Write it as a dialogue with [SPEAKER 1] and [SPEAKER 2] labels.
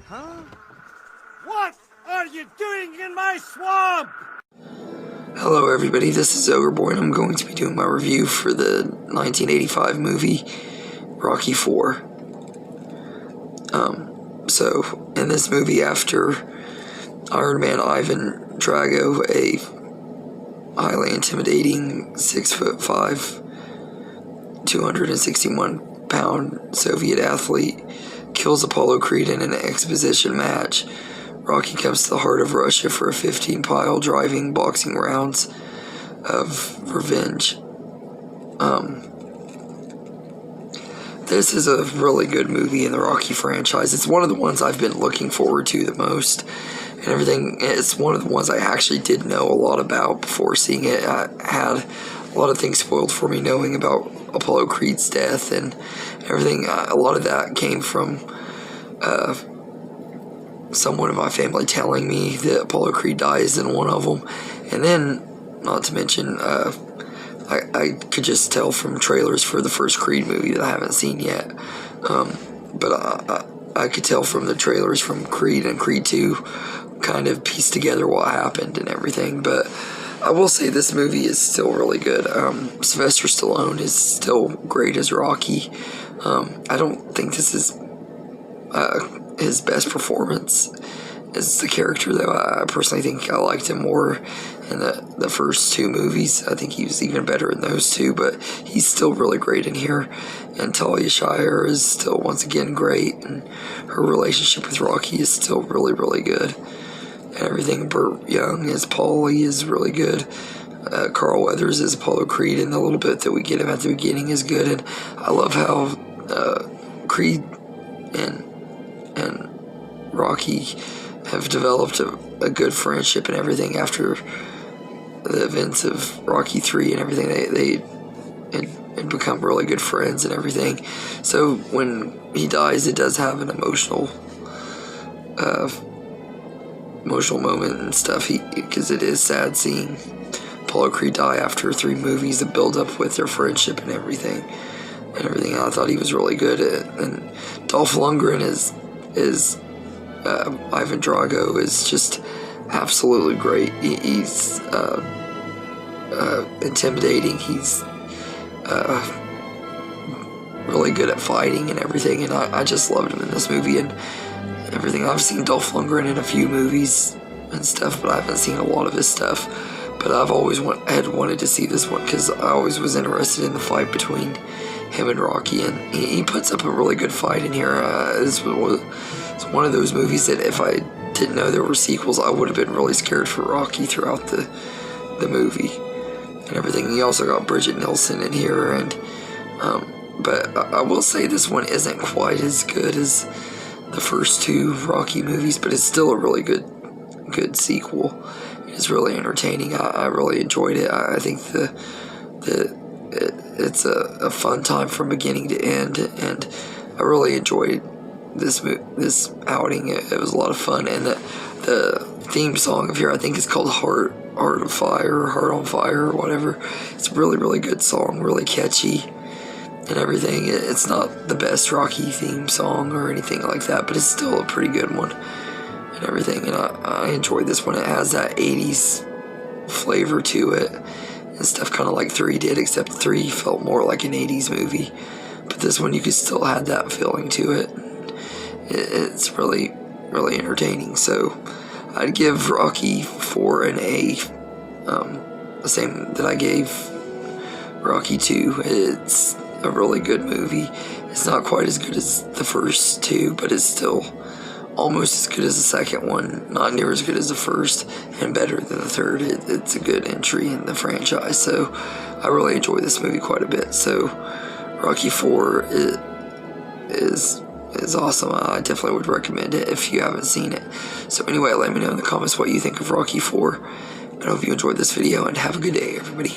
[SPEAKER 1] Huh? What are you doing in my swamp?
[SPEAKER 2] Hello everybody, this is Ogreboy and I'm going to be doing my review for the 1985 movie Rocky IV. So in this movie, after Iron Man Ivan Drago, a highly intimidating 6'5", 261-pound Soviet athlete, kills Apollo Creed in an exposition match, Rocky comes to the heart of Russia for a 15 driving boxing rounds of revenge. This is a really good movie in the Rocky franchise. It's one of the ones I've been looking forward to the most and everything. It's one of the ones I actually did know a lot about before seeing it. I had a lot of things spoiled for me knowing about Apollo Creed's death and everything. A lot of that came from someone in my family telling me that Apollo Creed dies in one of them. And then, not to mention, I could just tell from trailers for the first Creed movie that I haven't seen yet. But I could tell from the trailers from Creed and Creed 2 kind of piece together what happened and everything. But I will say this movie is still really good. Sylvester Stallone is still great as Rocky. I don't think this is his best performance as the character, though. I personally think I liked him more in the first two movies. I think he was even better in those two, but he's still really great in here. And Talia Shire is still once again great, and her relationship with Rocky is still really, really good. And everything. Burt Young as Paulie is really good. Carl Weathers as Apollo Creed, and the little bit that we get him at the beginning is good. And I love how Creed and Rocky have developed a good friendship and everything after the events of Rocky 3 and everything. They become really good friends and everything. So when he dies, it does have an emotional moment and stuff, because it is sad seeing Apollo Creed die after 3 movies that build up with their friendship and everything. I thought he was really good and Dolph Lundgren is Ivan Drago is just absolutely great. He's intimidating. He's really good at fighting and everything, and I just loved him in this movie and everything. I've seen Dolph Lundgren in a few movies and stuff, but I haven't seen a lot of his stuff. But I've always wanted to see this one because I always was interested in the fight between him and Rocky, and he puts up a really good fight in here. It's one of those movies that if I didn't know there were sequels, I would have been really scared for Rocky throughout the movie and everything. He also got Bridget Nielsen in here, and but I will say this one isn't quite as good as the first 2 Rocky movies, but it's still a really good sequel. It's really entertaining. I really enjoyed it. I think it's a fun time from beginning to end, and I really enjoyed this outing. It was a lot of fun, and the theme song of here, I think, is called Heart on Fire or whatever. It's a really, really good song, really catchy and everything. It's not the best Rocky theme song or anything like that, but it's still a pretty good one and everything, and I enjoyed this one. It has that 80s flavor to it and stuff, kind of like 3 did, except 3 felt more like an 80s movie, but this one you could still have that feeling to it. It's really, really entertaining. So I'd give Rocky IV an A, the same that I gave Rocky II. It's a really good movie. It's not quite as good as the first 2, but it's still almost as good as the second one, not near as good as the first, and better than the third. It's a good entry in the franchise, so I really enjoy this movie quite a bit. So Rocky IV is awesome. I definitely would recommend it if you haven't seen it. So anyway, let me know in the comments what you think of Rocky IV, and I hope you enjoyed this video, and have a good day, everybody.